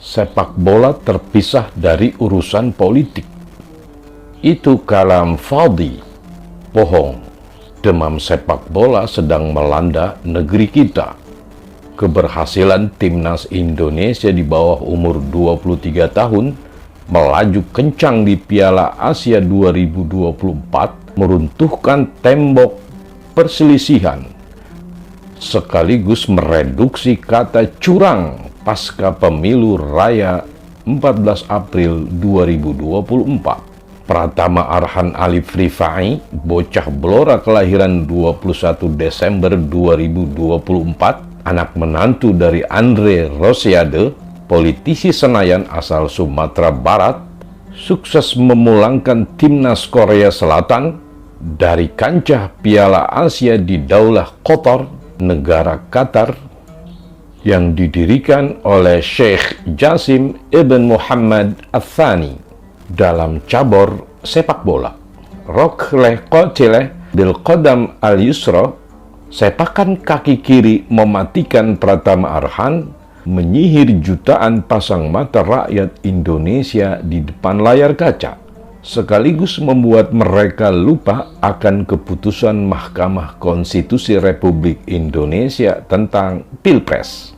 sepak bola terpisah dari urusan politik. Itu kalam fadhi, bohong. Demam sepak bola sedang melanda negeri kita. Keberhasilan timnas Indonesia di bawah umur 23 tahun melaju kencang di Piala Asia 2024 meruntuhkan tembok perselisihan, sekaligus mereduksi kata curang pasca pemilu raya 14 April 2024. Pratama Arhan Alif Rifai, bocah Blora kelahiran 21 Desember 2024, anak menantu dari Andre Rosiade, politisi Senayan asal Sumatera Barat, sukses memulangkan timnas Korea Selatan dari kancah Piala Asia di Daulah Qatar, negara Qatar, yang didirikan oleh Sheikh Jassim Ibn Muhammad Al-Thani dalam cabur sepak bola. Rokhleh Qotileh bil Qodam Al-Yusra, sepakan kaki kiri mematikan Pratama Arhan, menyihir jutaan pasang mata rakyat Indonesia di depan layar kaca, sekaligus membuat mereka lupa akan keputusan Mahkamah Konstitusi Republik Indonesia tentang Pilpres.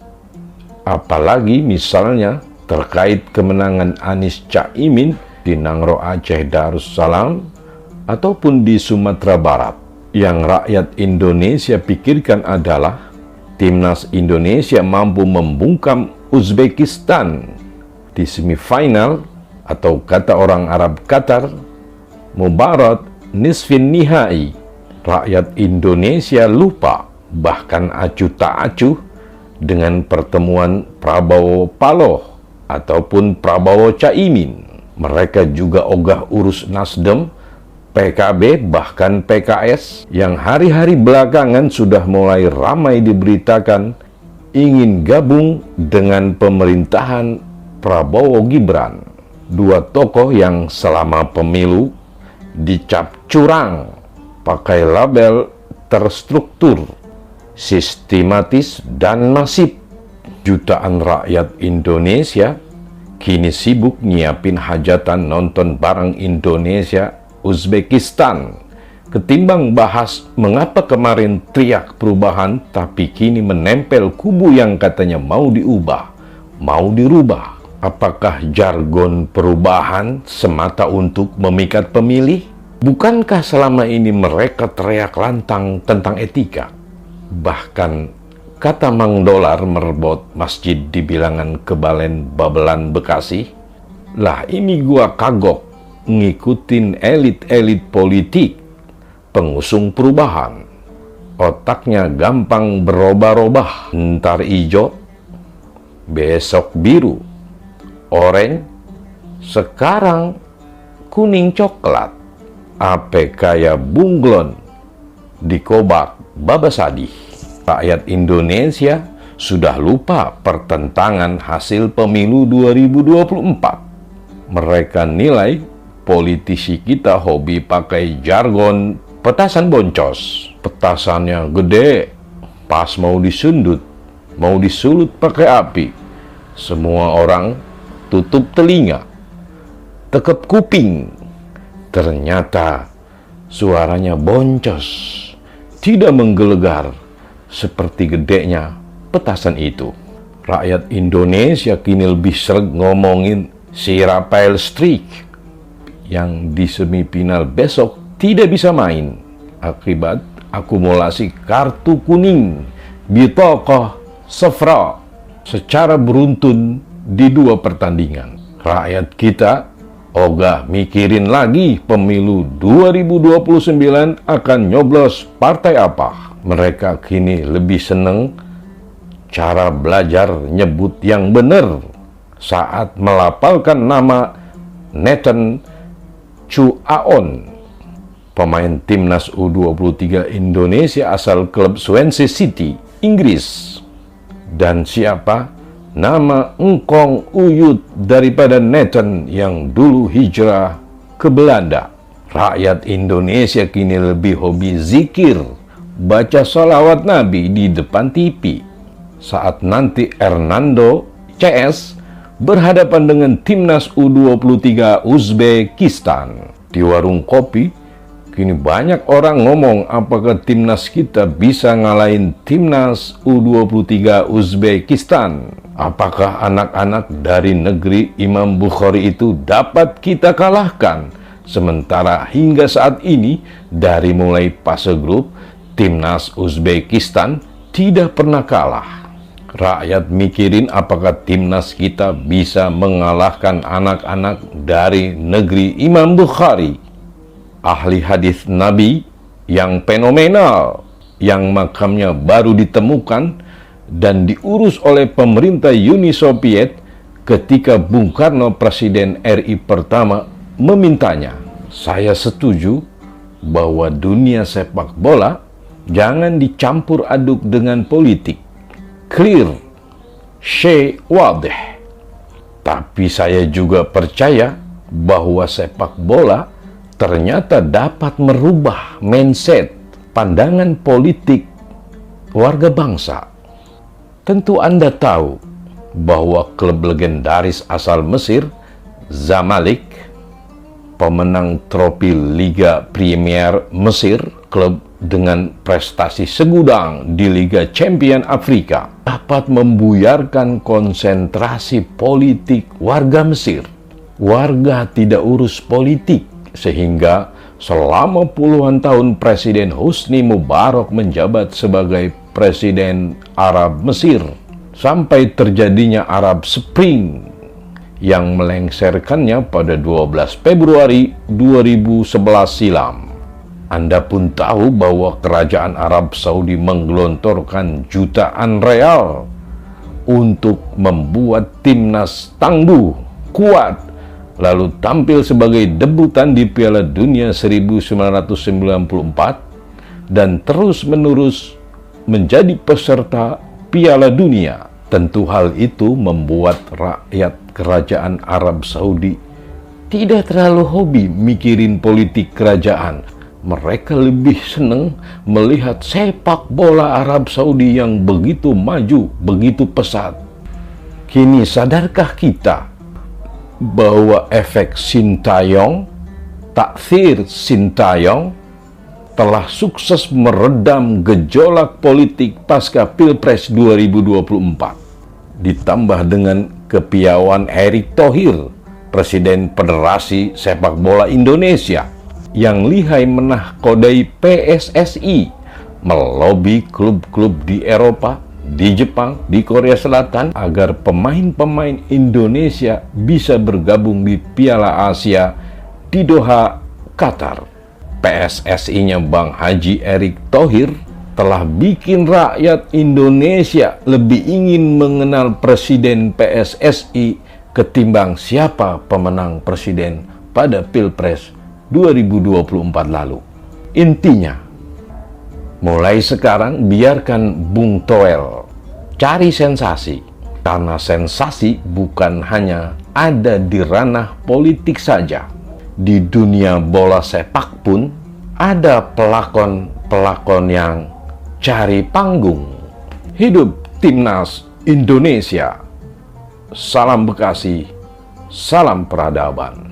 Apalagi misalnya terkait kemenangan Anies Caimin di Nangro Aceh Darussalam ataupun di Sumatera Barat. Yang rakyat Indonesia pikirkan adalah timnas Indonesia mampu membungkam Uzbekistan di semifinal, atau kata orang Arab Qatar, Mubarat nisfin nihai. Rakyat Indonesia lupa, bahkan acuh tak acuh, dengan pertemuan Prabowo Paloh ataupun Prabowo Caimin. Mereka juga ogah urus Nasdem, PKB, bahkan PKS yang hari-hari belakangan sudah mulai ramai diberitakan ingin gabung dengan pemerintahan Prabowo Gibran. Dua tokoh yang selama pemilu dicap curang pakai label terstruktur, sistematis, dan masif. Jutaan rakyat Indonesia kini sibuk nyiapin hajatan nonton bareng Indonesia Uzbekistan, ketimbang bahas mengapa kemarin teriak perubahan tapi kini menempel kubu yang katanya mau diubah, mau dirubah. Apakah jargon perubahan semata untuk memikat pemilih? Bukankah selama ini mereka teriak lantang tentang etika? Bahkan kata Mang Dolar merebut masjid di bilangan Kebalen Babelan Bekasi. Lah ini gua kagok ngikutin elit-elit politik pengusung perubahan. Otaknya gampang berubah-ubah, ntar ijo, besok biru, oranye, sekarang kuning coklat. Ape kaya bunglon dikobak babasadi. Rakyat Indonesia sudah lupa pertentangan hasil pemilu 2024. Mereka nilai politisi kita hobi pakai jargon petasan boncos. Petasannya gede, pas mau disundut, mau disulut pakai api. Semua orang tutup telinga, tekep kuping. Ternyata suaranya boncos, tidak menggelegar seperti gedenya petasan itu. Rakyat Indonesia kini lebih sering ngomongin si Rafael Struijk yang di semifinal besok tidak bisa main akibat akumulasi kartu kuning bitokoh safra secara beruntun di dua pertandingan. Rakyat kita ogah mikirin lagi pemilu 2029 akan nyoblos partai apa. Mereka kini lebih seneng cara belajar nyebut yang benar saat melafalkan nama Nathan Chu Aon, pemain timnas U23 Indonesia asal klub Swansea City, Inggris. Dan siapa nama engkong uyut daripada Nathan yang dulu hijrah ke Belanda. Rakyat Indonesia kini lebih hobi zikir, baca salawat Nabi di depan TV. Saat nanti Hernando CS berhadapan dengan timnas U23 Uzbekistan. Di warung kopi, kini banyak orang ngomong apakah timnas kita bisa ngalahin timnas U23 Uzbekistan. Apakah anak-anak dari negeri Imam Bukhari itu dapat kita kalahkan? Sementara hingga saat ini, dari mulai fase grup, timnas Uzbekistan tidak pernah kalah. Rakyat mikirin apakah timnas kita bisa mengalahkan anak-anak dari negeri Imam Bukhari. Ahli hadis Nabi yang fenomenal, yang makamnya baru ditemukan dan diurus oleh pemerintah Uni Soviet ketika Bung Karno, Presiden RI pertama, memintanya. Saya setuju bahwa dunia sepak bola jangan dicampur aduk dengan politik. Clear, syai' wadih. Tapi saya juga percaya bahwa sepak bola ternyata dapat merubah mindset, pandangan politik warga bangsa. Tentu Anda tahu bahwa klub legendaris asal Mesir, Zamalek, pemenang trofi Liga Premier Mesir, klub dengan prestasi segudang di Liga Champion Afrika, dapat membuyarkan konsentrasi politik warga Mesir. Warga tidak urus politik, sehingga selama puluhan tahun Presiden Husni Mubarak menjabat sebagai Presiden Arab Mesir, sampai terjadinya Arab Spring yang melengsarkannya pada 12 Februari 2011 silam. Anda pun tahu bahwa kerajaan Arab Saudi menggelontorkan jutaan real untuk membuat timnas tangguh, kuat, lalu tampil sebagai debutan di Piala Dunia 1994 dan terus-menerus menjadi peserta Piala Dunia. Tentu hal itu membuat rakyat kerajaan Arab Saudi tidak terlalu hobi mikirin politik kerajaan. Mereka lebih senang melihat sepak bola Arab Saudi yang begitu maju, begitu pesat. Kini sadarkah kita bahwa efek Sintayong, taksir Sintayong, telah sukses meredam gejolak politik pasca Pilpres 2024. Ditambah dengan kepiawaian Erick Thohir, Presiden Federasi Sepak Bola Indonesia, yang lihai menahkodai PSSI, melobi klub-klub di Eropa, di Jepang, di Korea Selatan agar pemain-pemain Indonesia bisa bergabung di Piala Asia di Doha, Qatar. PSSI-nya Bang Haji Erick Thohir telah bikin rakyat Indonesia lebih ingin mengenal Presiden PSSI ketimbang siapa pemenang presiden pada Pilpres 2024 lalu. Intinya, mulai sekarang biarkan Bung Toel cari sensasi, karena sensasi bukan hanya ada di ranah politik saja. Di dunia bola sepak pun ada pelakon-pelakon yang cari panggung. Hidup Timnas Indonesia. Salam Bekasi, salam peradaban.